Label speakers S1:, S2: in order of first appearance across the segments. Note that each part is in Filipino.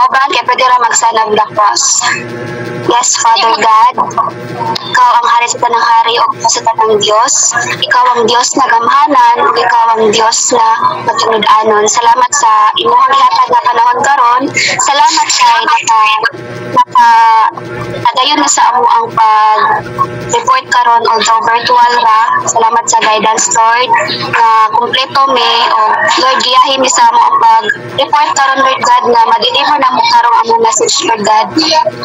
S1: kauban kay pwede ra magsanag the cross. Yes, Father God, Ikaw ang hari sa tanang hari o sa tanang Diyos. Ikaw ang Diyos na gamhanan o Ikaw ang Diyos na matulud-anon. Salamat sa imuhang ihatag na panahon karon. Salamat sa nadayon na sa amo ang pag-report karon although virtual ra. Salamat sa guidance, Lord, na kumpleto mi o Lord giyahi mi sa amo ang pag-report karon, Lord God, na ma-deliver na mo karong among message, Lord God.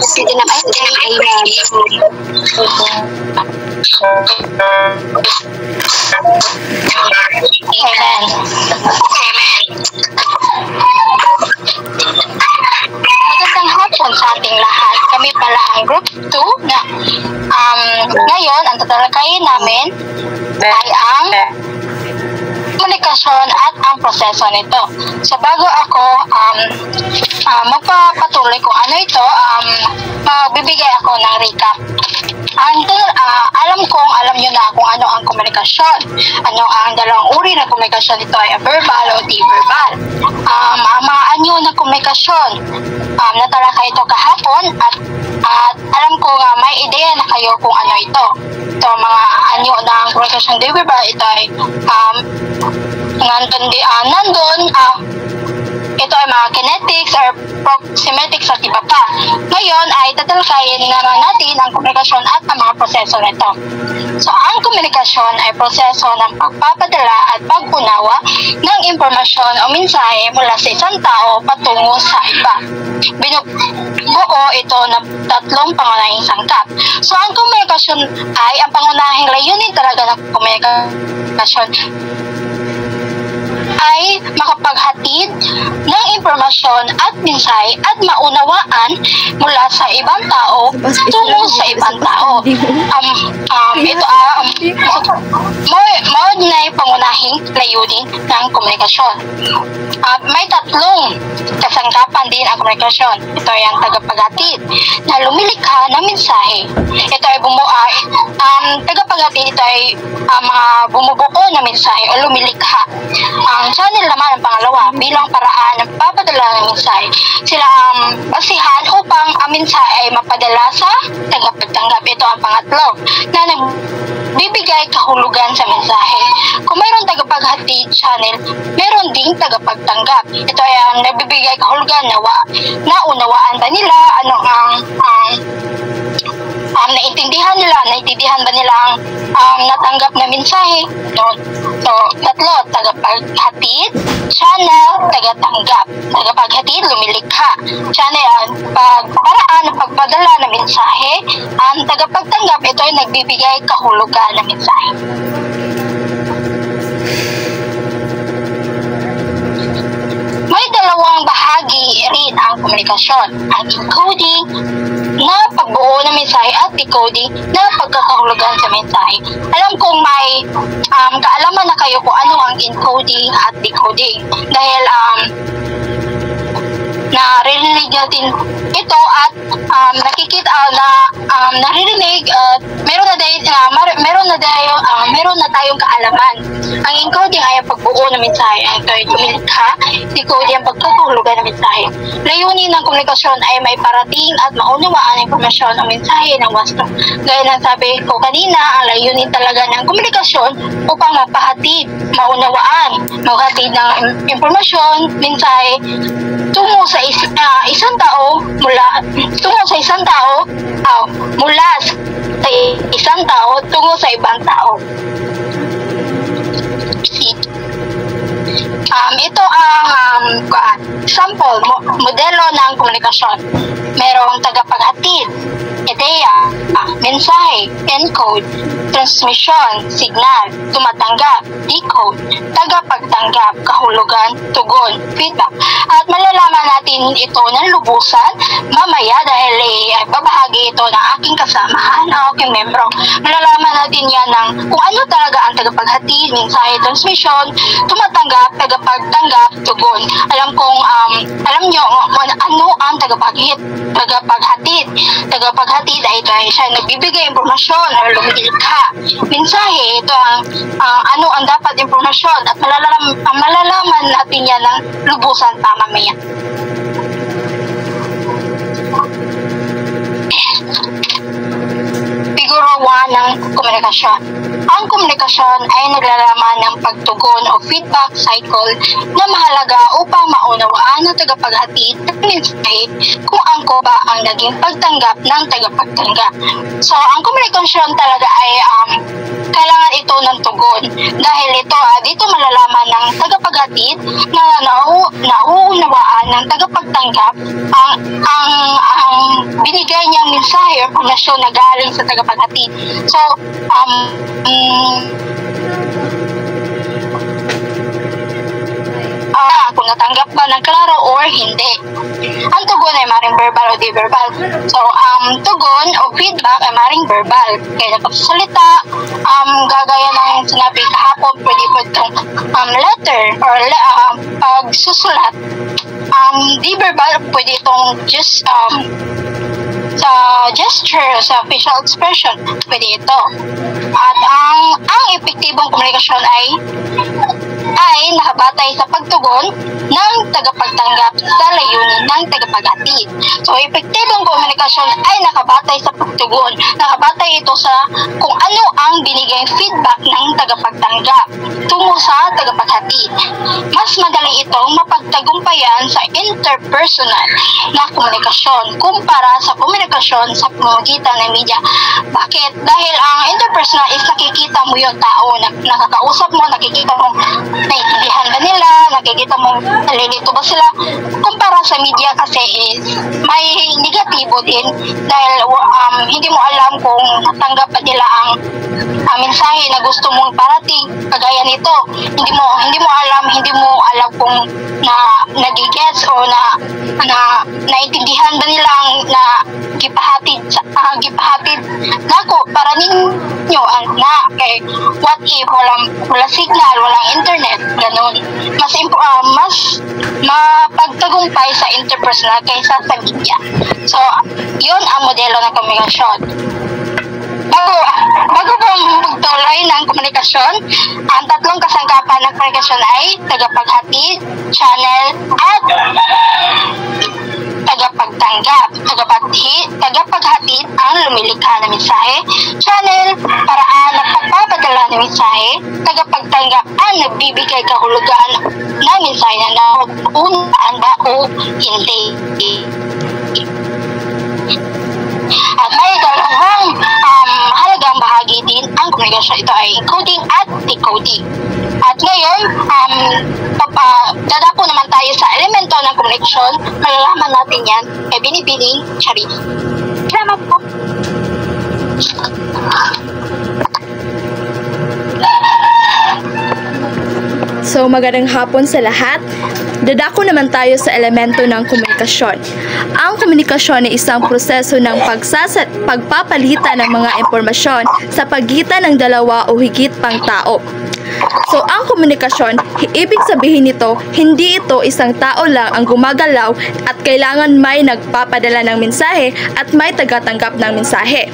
S1: Sa dinamay Amen.
S2: Amen. Magandang hapon sa ating lahat. Kami pala ang Group 2 na ngayon ang tatalakayin namin ay ang komunikasyon at ang proseso nito. So bago ako magpapatuloy kung ano ito, magbibigay ako ng recap. Alam nyo na kung ano ang komunikasyon. Ano ang dalawang uri ng komunikasyon. Ito ay verbal o di-verbal. Ang mga anyo ng komunikasyon, natalakay ito kahapon at alam ko nga may ideya na kayo kung ano ito. Ito mga anyo ng komunikasyon di-verbal. Ito ay ito ay mga kinetics or proximetics at iba pa. Ngayon ay tatalakayin naman natin ang komunikasyon at ang mga proseso nito. So, ang komunikasyon ay proseso ng pagpapadala at pag-unawa ng impormasyon o mensahe mula sa isang tao patungo sa iba. Binubuo ito ng tatlong pangunahing sangkap. So, ang komunikasyon ay ang pangunahing layunin talaga ng komunikasyon ay makapaghatid ng impormasyon at mensahe at maunawaan mula sa ibang tao tungo sa ibang tao. Ito na pangunahing layunin ng komunikasyon. May tatlong kasangkapan din ang komunikasyon. Ito ay ang tagapaghatid na lumilikha ng mensahe. Ito ay tagapaghatid, ito ay mga bumubuo ng mensahe o lumilikha. Ang channel naman ang pangalawa bilang paraan ng papadala ng mensahe. Sila ang basihan upang ang mensahe ay mapadala sa tagapagtanggap. Ito ang pangatlo na nagbibigay kahulugan sa mensahe. Kung mayroong tagapaghatid channel, mayroon ding tagapagtanggap. Ito ay ang nagbibigay kahulugan na unawaan ba nila ano ang naintindihan ba nila ang natanggap na mensahe. So, tatlo, tagapaghatid, channel, tagatanggap. Tagapaghatid, lumilikha. Channel, ang paraan ng pagpadala ng mensahe. Ang tagapagtanggap, ito ay nagbibigay kahulugan ng mensahe. May dalawang bahagi rin ang komunikasyon. Ang encoding na pagbuo ng mensahe at decoding na pagkakahulugan sa mensahe. Alam kong may kaalaman na kayo kung ano ang encoding at decoding dahil naririnig natin ito at nakikita naririnig meron na tayong kaalaman. Ang encoding ay ang pagbuo ng mensahe. Ito ay lumilikha. Decoding ang pagkakahulugan ng mensahe. Layunin ng komunikasyon ay may parating at maunawaan ang impormasyon o mensahe ng wasto. Gaya ng sabi ko kanina, ang layunin talaga ng komunikasyon upang mapahatid, maghatid ng impormasyon, mensahe tungo sa isang tao mula sa isang tao tungo sa ibang tao. Ito ang sample, modelo ng komunikasyon. Merong tagapaghatid, ideya, mensahe, encode, transmission, signal, tumatanggap, decode, tagapagtanggap, kahulugan, tugon, feedback. At malalaman natin ito ng lubusan mamaya dahil babahagi ito ng aking kasamahan, ang aking membro. Malalaman natin yan ng kung ano talaga ang tagapaghatid, mensahe, transmission, tumatanggap, tagapagtanggap, tugon. Alam nyo ano ang tagapaghatid. Tagapaghatid ay ito ay siya nagbibigay impormasyon o lumilikha. Mensahe, ito ang ano ang dapat impormasyon at malalaman natin yan ng lubusan mamaya. komunikasyon. Ang komunikasyon ay naglalaman ng pagtugon o feedback cycle na mahalaga upang maunawaan ng tagapaghatid ng mensahe kung angko ba ang naging pagtanggap ng tagapagtanggap. So, ang komunikasyon talaga ay kailangan ito ng tugon dahil dito malalaman ng tagapaghatid na nauunawaan ng tagapagtanggap ang binigay niyang mensahe o impormasyon na galing sa tagapaghatid. So, kung natanggap ba ng klaro or hindi. Ang tugon ay maring verbal o di verbal. So, tugon o feedback ay maring verbal. Kaya napagsasalita, gagaya ng sinabi kahapon, pwede po itong letter or pagsusulat. Di verbal, pwede itong just sa gesture, sa facial expression, pwede ito. At ang epektibong komunikasyon ay nakabatay sa pagtugon ng tagapagtanggap sa layunin ng tagapaghatid. So, epektibong komunikasyon ay nakabatay sa pagtugon. Nakabatay ito sa kung ano ang binigay feedback ng tagapagtanggap tungo sa tagapaghatid. Mas madali itong mapagtagumpayan sa interpersonal na komunikasyon kumpara sa komunikasyon sa pamamagitan ng media. Bakit? Dahil ang interpersonal is nakikita mo yung tao, nakakausap mo, nakikita mo naiintindihan ba nila, nakikita mo nalilito ba sila. Kumpara sa media kasi is may negatibo din dahil hindi mo alam kung natanggap ba nila ang mensahe na gusto mong parating. Kagaya nito, hindi mo alam kung nagigets o naintindihan ba nila ang gipahatid nako para ninyo na kay what if wala signal, walang internet, ganun. Mas mapagtagumpay sa interpersonal kaysa sa media. So, yun ang modelo ng komunikasyon. Bago po magtuloy ng komunikasyon, ang tatlong kasangkapan ng komunikasyon ay tagapaghatid, channel, at tagapagtanggap. Tagapaghatid ang lumilikha ng mensahe, channel, paraan ng pagpapadala ng mensahe, tagapagtanggap ang nagbibigay kahulugan ng mensahe na nauunaan ba o hindi. At may dalawang mahalagang bahagi din ang komunikasyon. Ito ay encoding at decoding. At ngayon, dadako naman tayo sa elemento ng komunikasyon. Malalaman natin yan kay Binibining Sharif. Salamat po.
S3: So, magandang hapon sa lahat. Dadako naman tayo sa elemento ng komunikasyon. Ang komunikasyon ay isang proseso ng pagpapalitan ng mga impormasyon sa pagitan ng dalawa o higit pang tao. So, ang komunikasyon, ibig sabihin nito, hindi ito isang tao lang ang gumagalaw at kailangan may nagpapadala ng mensahe at may tagatanggap ng mensahe.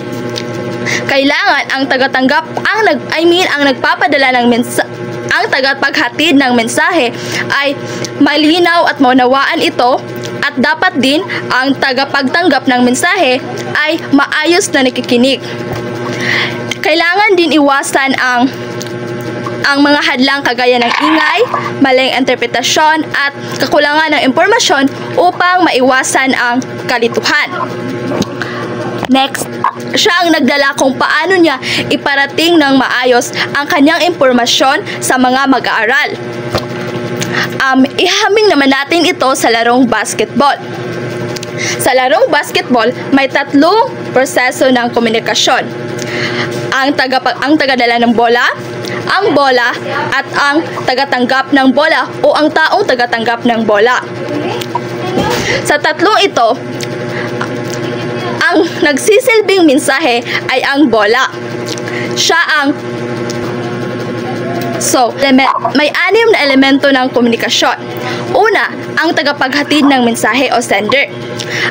S3: Kailangan ang tagatanggap, ang nagpapadala ng mensahe, ang tagapaghatid ng mensahe ay malinaw at maunawaan ito, at dapat din ang tagapagtanggap ng mensahe ay maayos na nakikinig. Kailangan din iwasan ang mga hadlang kagaya ng ingay, maling interpretasyon at kakulangan ng impormasyon upang maiwasan ang kalituhan. Next, siya ang nagdala kung paano niya iparating ng maayos ang kanyang impormasyon sa mga mag-aaral. Ihaming naman natin ito sa larong basketball. Sa larong basketball, may tatlong proseso ng komunikasyon. Ang tagadala ng bola, ang bola, at ang tagatanggap ng bola o ang taong tagatanggap ng bola. Sa tatlong ito, ang nagsisilbing mensahe ay ang bola. So, may 6 na elemento ng komunikasyon. Una, ang tagapaghatid ng mensahe o sender.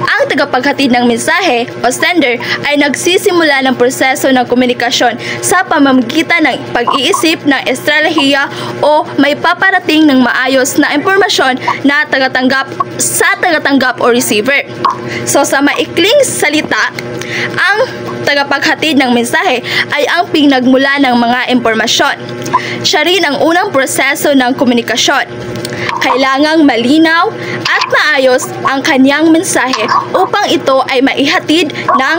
S3: Ang tagapaghatid ng mensahe o sender ay nagsisimula ng proseso ng komunikasyon sa pamamagitan ng pag-iisip ng estratehiya o may paparating ng maayos na impormasyon na tagatanggap o receiver. So, sa maikling salita, ang tagapaghatid ng mensahe ay ang pinagmula ng mga impormasyon. Siya rin ang unang proseso ng komunikasyon. Kailangang malinaw at maayos ang kanyang mensahe upang ito ay maihatid ng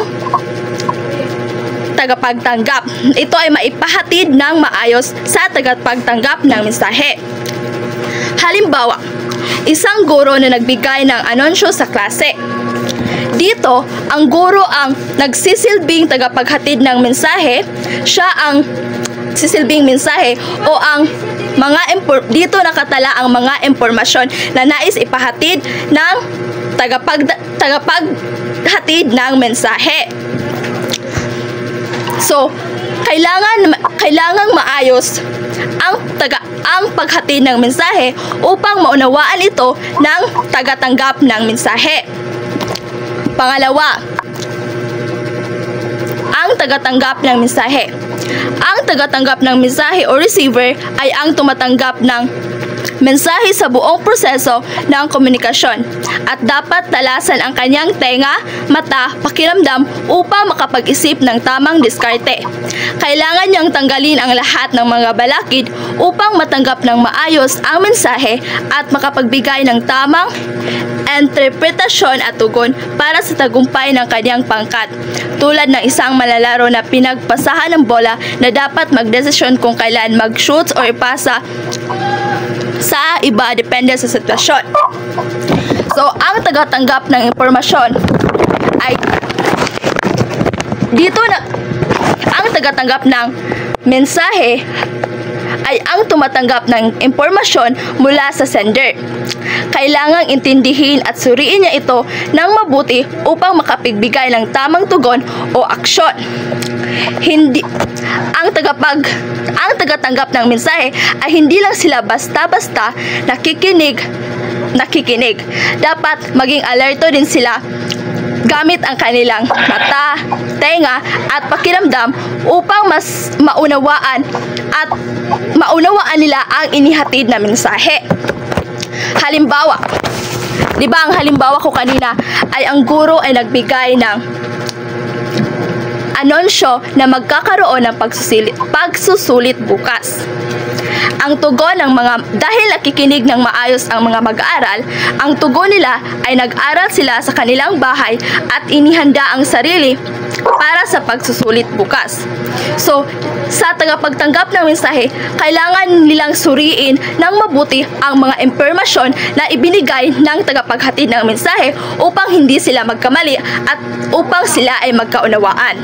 S3: tagapagtanggap. Ito ay maipahatid ng maayos sa tagapagtanggap ng mensahe. Halimbawa, isang guro na nagbigay ng anunsyo sa klase. Dito, ang guro ang nagsisilbing tagapaghatid ng mensahe, siya ang sisilbing mensahe o ang dito nakatala ang mga impormasyon na nais ipahatid ng tagapaghatid ng mensahe. So, kailangang maayos ang paghatid ng mensahe upang maunawaan ito ng tagatanggap ng mensahe. Pangalawa, ang tagatanggap ng mensahe. Ang tagatanggap ng mensahe o receiver ay ang tumatanggap ng mensahe sa buong proseso ng komunikasyon at dapat talasan ang kanyang tenga, mata, pakiramdam upang makapag-isip ng tamang diskarte. Kailangan niyang tanggalin ang lahat ng mga balakid upang matanggap ng maayos ang mensahe at makapagbigay ng tamang interpretasyon at tugon para sa tagumpay ng kanyang pangkat. Tulad ng isang manlalaro na pinagpasahan ng bola na dapat magdesisyon kung kailan mag-shoot o ipasa sa iba depende sa sitwasyon. So, ang tagatanggap ng impormasyon ay ang tagatanggap ng mensahe ay ang tumatanggap ng impormasyon mula sa sender. Kailangang intindihin at suriin niya ito ng mabuti upang makapagbigay ng tamang tugon o aksyon. Ang tagatanggap ng mensahe ay hindi lang sila basta-basta nakikinig. Dapat maging alerto din sila gamit ang kanilang mata, tenga at pakiramdam upang mas maunawaan nila ang inihatid na mensahe. Halimbawa, di ba ang halimbawa ko kanina ay ang guro ay nagbigay ng anunsyo na magkakaroon ng pagsusulit bukas. Ang tugon ng dahil nakikinig ng maayos ang mga mag-aaral, ang tugon nila ay nag-aral sila sa kanilang bahay at inihanda ang sarili para sa pagsusulit bukas. So, sa tagapagtanggap ng mensahe, kailangan nilang suriin ng mabuti ang mga impormasyon na ibinigay ng tagapaghatid ng mensahe upang hindi sila magkamali at upang sila ay magkaunawaan.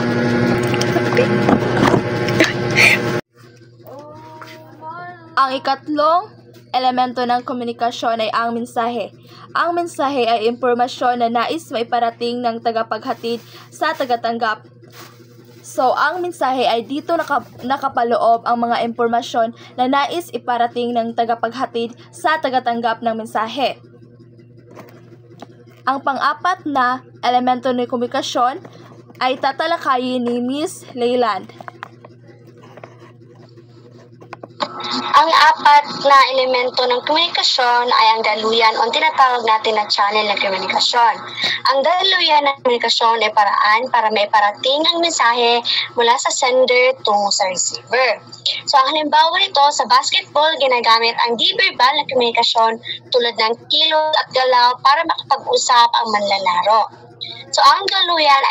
S3: Ang ikatlong elemento ng komunikasyon ay ang mensahe. Ang mensahe ay impormasyon na nais maiparating ng tagapaghatid sa tagatanggap. So, ang mensahe ay dito nakapaloob ang mga impormasyon na nais iparating ng tagapaghatid sa tagatanggap ng mensahe. Ang pang-apat na elemento ng komunikasyon ay tatalakayin ni Miss Leyland.
S1: Ang apat na elemento ng komunikasyon ay ang daluyan o tinatawag natin na channel ng komunikasyon. Ang daluyan ng komunikasyon ay paraan para maiparating ang mensahe mula sa sender tungo sa receiver. So, ang halimbawa nito sa basketball, ginagamit ang di-verbal na komunikasyon tulad ng kilos at galaw para makapag-usap ang manlalaro. So, ang daluyan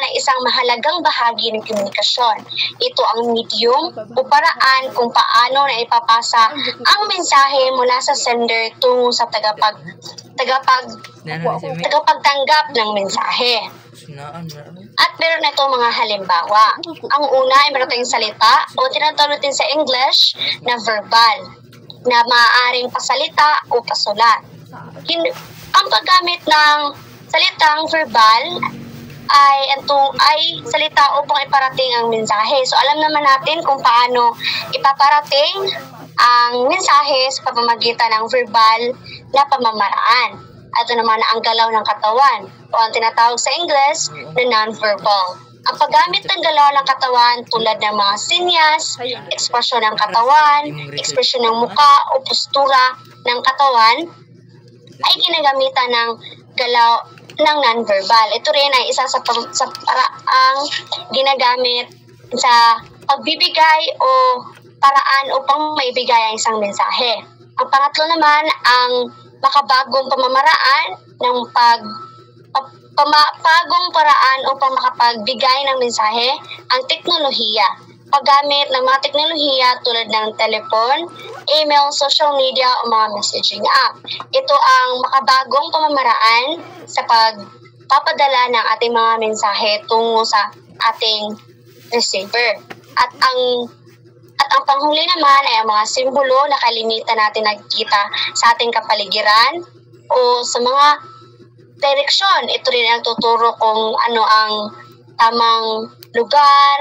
S1: ay isang mahalagang bahagi ng komunikasyon. Ito ang medium o paraan kung paano na ipapasa ang mensahe mula sa sender tungo sa tagapagtanggap ng mensahe. At meron na ito mga halimbawa. Ang una ay meron tayong salita o tinatawag natin sa English na verbal, na maaaring pasalita o pasulat. Ang paggamit ng salitang verbal ay salita upang iparating ang mensahe. So alam naman natin kung paano ipaparating ang mensahe sa pamamagitan ng verbal na pamamaraan. Ito naman ang galaw ng katawan o ang tinatawag sa English na non-verbal. Ang paggamit ng galaw ng katawan tulad ng mga sinyas, ekspresyon ng katawan, ekspresyon ng muka o postura ng katawan ay ginagamitan ng galaw ng non-verbal. Ito rin ay isa sa paraang ginagamit sa pagbibigay o paraan upang maibigay ang isang mensahe. Ang pangatlo naman, ang makabagong pamamaraan ng bagong paraan upang makapagbigay ng mensahe, ang teknolohiya. Paggamit ng mga teknolohiya tulad ng telepon, email, social media o mga messaging app. Ito ang makabagong pamamaraan sa pagpapadala ng ating mga mensahe tungo sa ating receiver. At ang panghuli naman ay ang mga simbolo na kalimitan natin nakikita sa ating kapaligiran o sa mga direksyon. Ito rin ang tuturo kung ano ang tamang lugar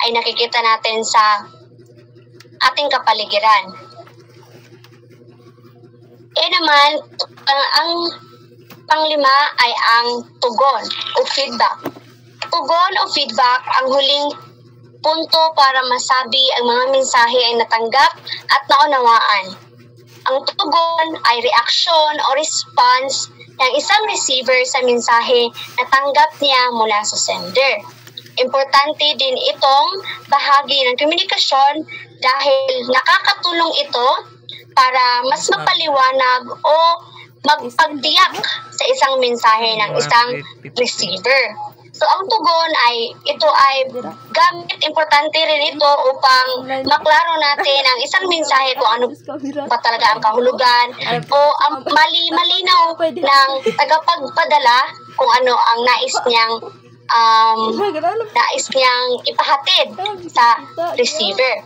S1: ay nakikita natin sa ating kapaligiran. Naman, ang panglima ay ang tugon o feedback. Tugon o feedback ang huling punto para masabi ang mga mensahe ay natanggap at naunawaan. Ang tugon ay reaksyon o response ng isang receiver sa mensahe na tanggap niya mula sa sender. Importante din itong bahagi ng komunikasyon dahil nakakatulong ito para mas mapaliwanag o magpagtiyak sa isang mensahe ng isang receiver. So ang tugon ito ay gamit, importante rin ito upang maklaro natin ang isang mensahe kung ano ba talaga ang kahulugan o ang malinaw ng tagapagpadala kung ano ang nais niyang ipahatid sa receiver.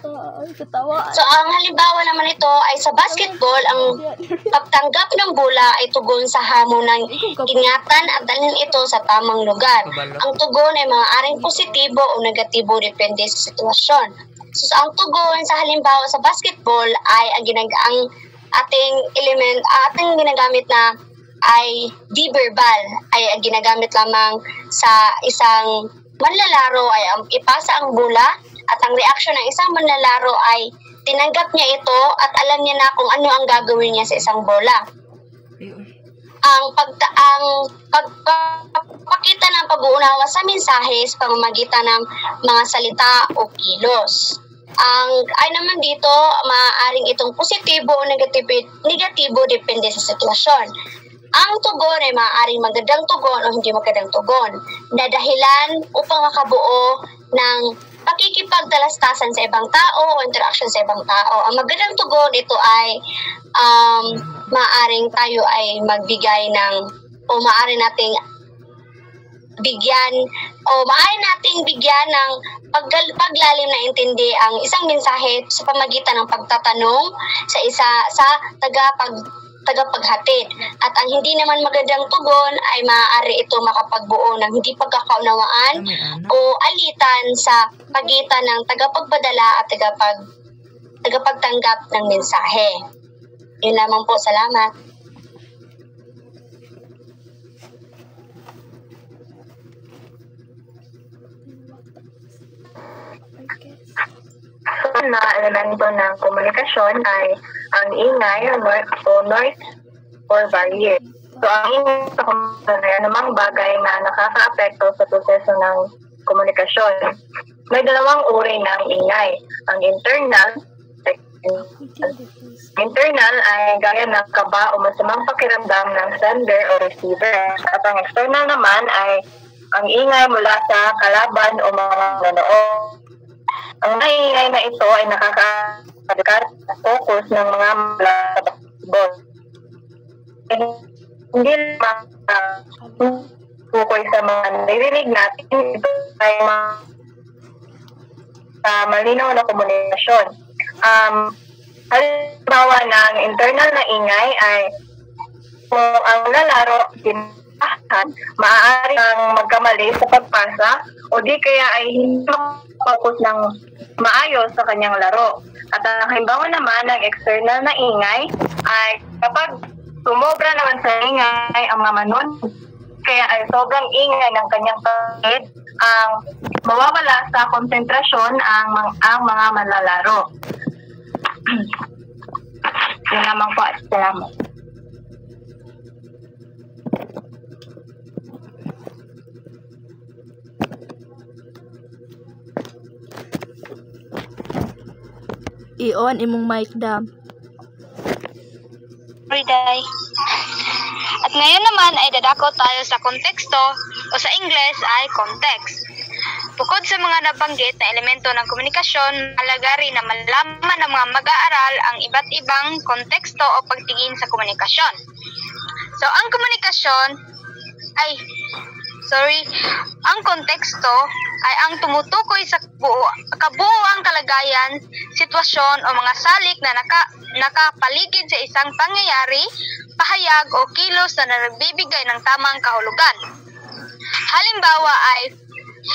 S1: So ang halimbawa naman ito ay sa basketball, ang pagtanggap ng bola ay tugon sa hamon ng ingatan at dalhin ito sa tamang lugar. Ang tugon ay maaaring positibo o negatibo depende sa sitwasyon. So ang tugon sa halimbawa sa basketball ay ang ating ginagamit na ay di verbal, ay ang ginagamit lamang sa isang manlalaro ay ipasa ang bola at ang reaksyon ng isang manlalaro ay tinanggap niya ito at alam niya na kung ano ang gagawin niya sa isang bola. Ang pagpapakita ng pag-uunawa sa mensahe sa pamamagitan ng mga salita o kilos. Ay naman dito, maaaring itong positibo o negatibo depende sa sitwasyon. Ang tugon ay maaaring magandang tugon o hindi magandang tugon na dahilan upang makabuo ng pakikipagtalastasan sa ibang tao o interaction sa ibang tao. Ang magandang tugon, ito ay maaaring tayo ay magbigay ng o maaari nating bigyan ng paglalim na intindi ang isang mensahe sa pamagitan ng pagtatanong sa tagapaghatid. At ang hindi naman magandang tugon ay maaari ito makapagbuo ng hindi pagkakaunawaan o alitan sa pagitan ng tagapagpadala at tagapagtanggap ng mensahe. Yun lamang po. Salamat.
S4: Na elemento ng komunikasyon ay ang ingay o noise or barrier. So, ang ingay sa komunikasyon ay anumang bagay na nakaka-apekto sa proseso ng komunikasyon. May dalawang uri ng ingay. Ang internal ay gaya ng kaba o masamang pakiramdam ng sender o receiver. At ang external naman ay ang ingay mula sa kalaban o mga nanonood. Ang naingay na ito ay nakaka-focus ng mga basketball. Hindi naman tukoy sa mga narinig natin, ito ay malinaw na komunikasyon. Halimbawa ng internal na ingay ay kung ang lalaro maaari kang magkamali sa pagpasa o di kaya ay hindi focus ng maayos sa kanyang laro. At ang halimbawa naman ng external na ingay ay kapag sumobra naman sa ingay ang mga manonood, kaya ay sobrang ingay ng kanyang kapatid, ang mawawala sa konsentrasyon ang mga manlalaro. Yun naman po at salamat.
S3: I-on imong mic dam.
S2: Everyday. At ngayon naman ay dadako tayo sa konteksto o sa Ingles ay context. Bukod sa mga nabanggit na elemento ng komunikasyon, mahalaga rin na malaman ng mga mag-aaral ang iba't ibang konteksto o pagtingin sa komunikasyon. So, ang konteksto ay ang tumutukoy sa kabuuang kalagayan, sitwasyon o mga salik na nakapaligid sa isang pangyayari, pahayag o kilos na nagbibigay ng tamang kahulugan. Halimbawa ay,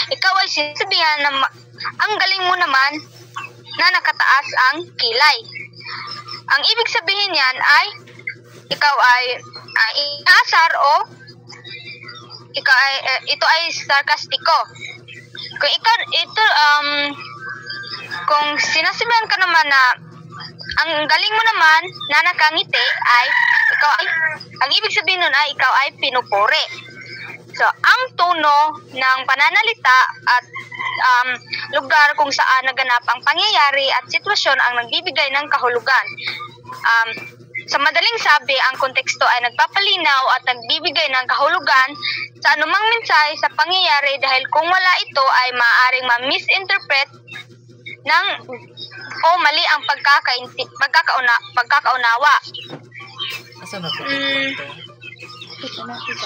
S2: ikaw ay sinasabihan na ang galing mo naman na nakataas ang kilay. Ang ibig sabihin yan ay, ikaw ay inaasar o ito ay sarkastiko. Kung sinasabihan ka naman na ang galing mo naman na nakangiti ay ang ibig sabihin nun ay ikaw ay pinupuri. So, ang tono ng pananalita at lugar kung saan naganap ang pangyayari at sitwasyon ang nagbibigay ng kahulugan. Sa madaling sabi, ang konteksto ay nagpapalinaw at nagbibigay ng kahulugan sa anumang mensahe sa pangyayari dahil kung wala ito ay maaaring ma-misinterpret o mali ang pagkakaunawa.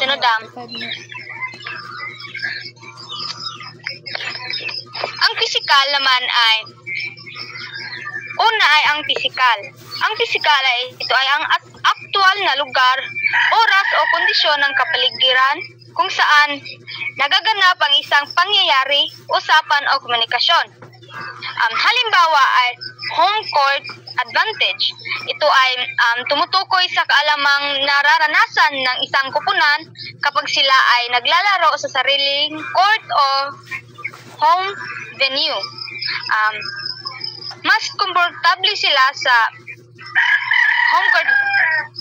S2: Sinodam. Ang pisikal naman ay una ay ang pisikal. Ang pisikal ay ito ay ang aktual na lugar, oras o kondisyon ng kapaligiran kung saan nagaganap ang isang pangyayari, usapan o komunikasyon. Halimbawa ay home court advantage. Ito ay tumutukoy sa kaalamang nararanasan ng isang kupunan kapag sila ay naglalaro sa sariling court o home venue. Mas komportable sila sa home court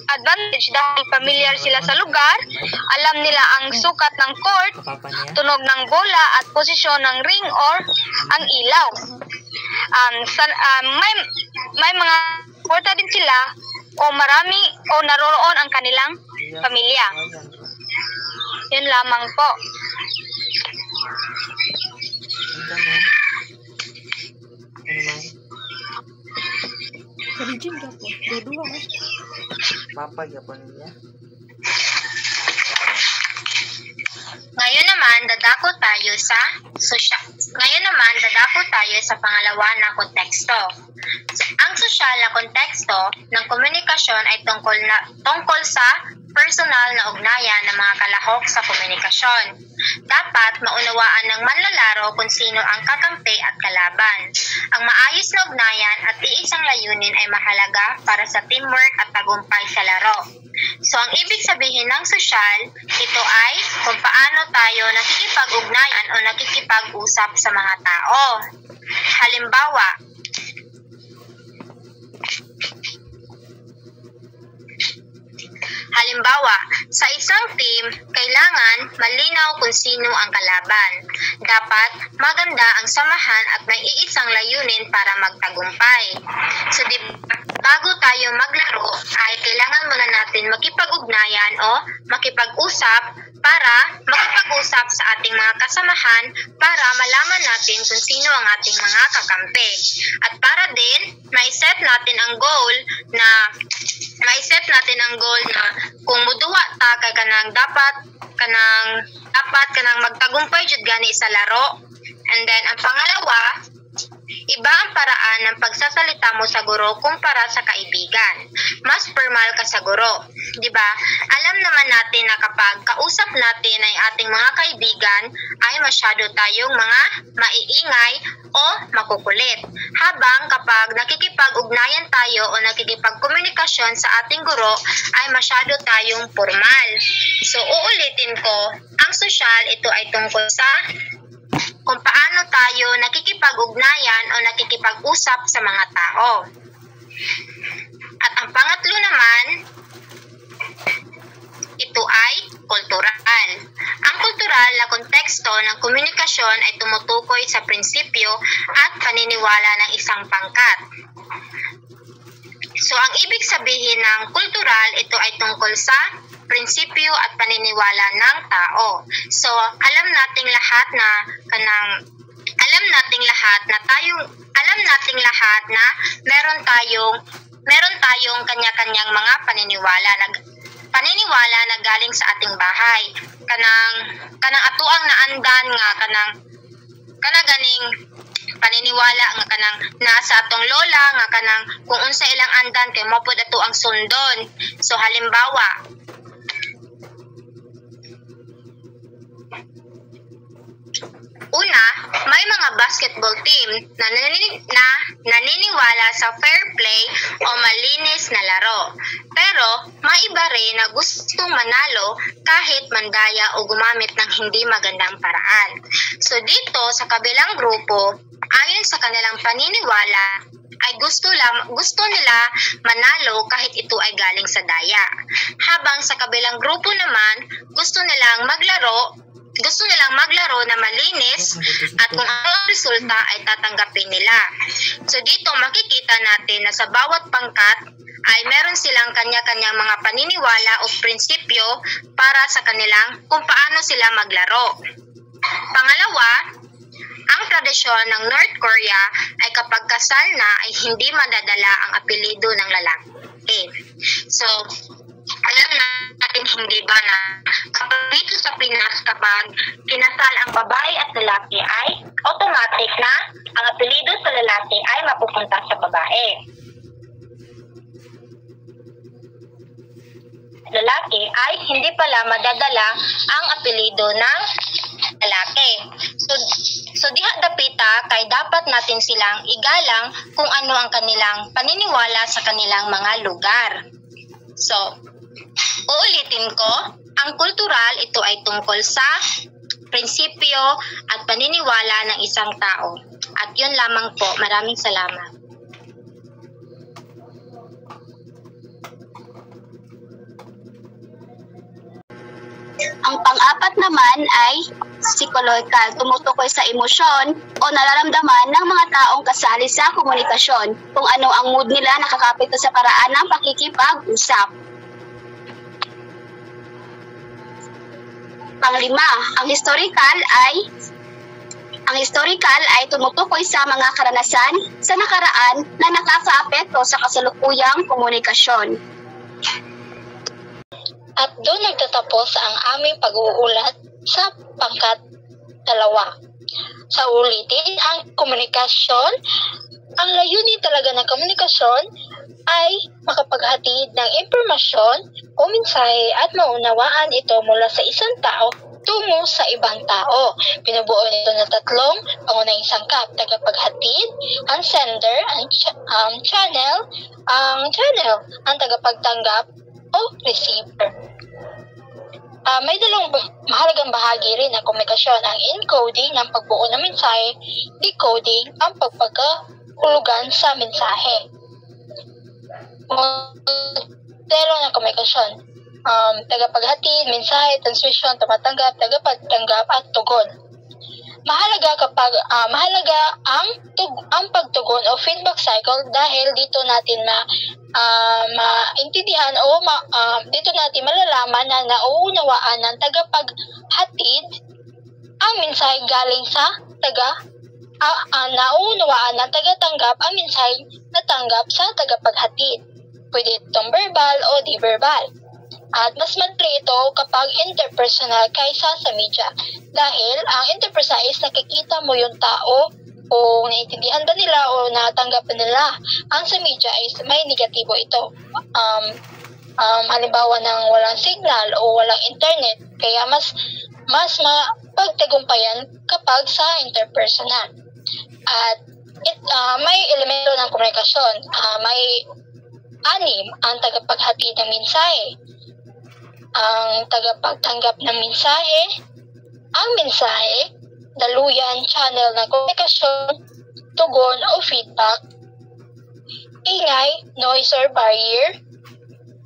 S2: advantage dahil familiar sila sa lugar, alam nila ang sukat ng court, tunog ng bola at posisyon ng ring or ang ilaw. May mga porta din sila o marami o naroroon ang kanilang pamilya. Yun lamang po. Ngayon naman dadako tayo sa pangalawa na konteksto. Ang sosyal na konteksto ng komunikasyon ay tungkol sa personal na ugnayan ng mga kalahok sa komunikasyon. Dapat maunawaan ng manlalaro kung sino ang kakampi at kalaban. Ang maayos na ugnayan at iisang layunin ay mahalaga para sa teamwork at tagumpay sa laro. So, ang ibig sabihin ng sosyal, ito ay kung paano tayo nakikipag-ugnayan o nakikipag-usap sa mga tao. Halimbawa, sa isang team, kailangan malinaw kung sino ang kalaban. Dapat maganda ang samahan at may iisang layunin para magtagumpay. So, bago tayo maglaro, ay kailangan muna natin makipag-ugnayan o makipag-usap para makipag-usap sa ating mga kasamahan para malaman natin kung sino ang ating mga kakampi. At para din, may set natin ang goal na kung muduwa ta kay dapat kanang magtagumpay jud gani sa laro. And then ang pangalawa, iba ang paraan ng pagsasalita mo sa guro kumpara sa kaibigan. Mas formal ka sa guro, 'di ba? Alam naman natin na kapag kausap
S5: natin ay ating mga kaibigan ay masyado tayong mga maiingay o makukulit. Habang kapag nakikipag-ugnayan tayo o nakikipag-komunikasyon sa ating guro ay masyado tayong formal. So uulitin ko, ang sosyal ito ay tungkol sa kung paano tayo nakikipag-ugnayan o nakikipag-usap sa mga tao. At ang pangatlo naman, ito ay kultural. Ang kultural na konteksto ng komunikasyon ay tumutukoy sa prinsipyo at paniniwala ng isang pangkat. So, ang ibig sabihin ng kultural, ito ay tungkol sa prinsipyo at paniniwala ng tao. So, alam nating lahat na meron tayong kanya-kanyang mga paniniwala na galing sa ating bahay. Kanang atuang naandan nga ganing paniniwala nga kanang nasa atong lola nga kanang kung unsa ilang andan kay mopod ato ang sundon. So halimbawa, una, may mga basketball team na naniniwala sa fair play o malinis na laro. Pero may iba rin na gustong manalo kahit mandaya o gumamit ng hindi magandang paraan. So dito sa kabilang grupo, ayon sa kanilang paniniwala, ay gusto nila manalo kahit ito ay galing sa daya. Habang sa kabilang grupo naman, gusto nilang maglaro na malinis at kung ano ang resulta ay tatanggapin nila. So dito makikita natin na sa bawat pangkat ay meron silang kanya-kanyang mga paniniwala o prinsipyo para sa kanilang kung paano sila maglaro. Pangalawa, ang tradisyon ng North Korea ay kapag kasal na ay hindi madadala ang apelyido ng lalaki. So, alam natin hindi ba na kapag dito sa Pinas, kapag kinasal ang babae at lalaki ay automatic na ang apelyido sa lalaki ay mapupunta sa babae. Lalaki ay hindi pala madadala ang apelyido ng lalaki. So diha dapita kay dapat natin silang igalang kung ano ang kanilang paniniwala sa kanilang mga lugar. So, uulitin ko, ang kultural ito ay tungkol sa prinsipyo at paniniwala ng isang tao. At yun lamang po. Maraming salamat.
S1: Ang pang-apat naman ay psychological, tumutukoy sa emosyon o nararamdaman ng mga taong kasali sa komunikasyon, kung ano ang mood nila nakakapekto sa paraan ng pakikipag-usap. Panglima, ang historical ay tumutukoy sa mga karanasan sa nakaraan na nakakaapekto sa kasalukuyang komunikasyon.
S2: At doon nagtatapos ang aming pag-uulat sa pangkat 2. Sa ulitin, ang komunikasyon, ang layunin talaga ng komunikasyon ay makapaghatid ng impormasyon o mensahe at maunawaan ito mula sa isang tao tungo sa ibang tao. Binubuo nito ng 3 pangunahing sangkap: tagapaghatid, ang sender, ang channel, ang tagapagtanggap o receiver. May dalawang mahalagang bahagi rin ng komunikasyon: ang encoding ng pagbuo ng mensahe, decoding ang pagpagkahulugan sa mensahe. Modelo ng komunikasyon: tagapaghatid, mensahe, transmission, tumatanggap, tagapagtanggap at tugon. Mahalaga ang pagtugon o feedback cycle dahil dito natin maintindihan o dito natin malalaman na nauunawaan ng tagapaghatid ang mensahe galing sa nauunawaan ng tagatanggap ang mensahe na tanggap sa tagapaghatid. Pwede itong verbal o di-verbal. At mas madali ito kapag interpersonal kaysa sa media. Dahil ang interpersonal is nakikita mo yung tao o naiintindihan ba nila o natanggap ba nila. Ang sa media is may negatibo ito. halimbawa ng walang signal o walang internet, kaya mas mapagtagumpayan kapag sa interpersonal. At may elemento ng komunikasyon, may 6 ang tagapaghatid ng mensahe, ang tagapagtanggap ng mensahe, ang mensahe, daluyan, channel ng komunikasyon, tugon o feedback, ingay, noise or barrier,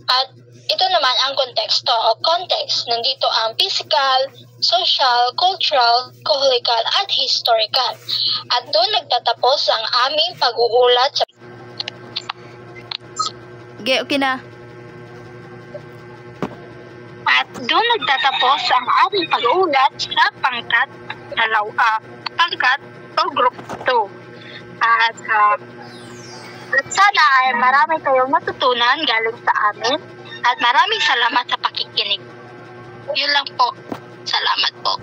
S2: at ito naman ang konteksto o context. Nandito ang physical, social, cultural, kahulugan at historical. At doon nagtatapos ang aming pag-uulat sa...
S3: Okay na.
S2: At doon nagtatapos ang aming pag-uulat sa pangkat o group 2. At sana ay marami kayong matutunan galing sa amin at maraming salamat sa pakikinig. Yun lang po. Salamat po.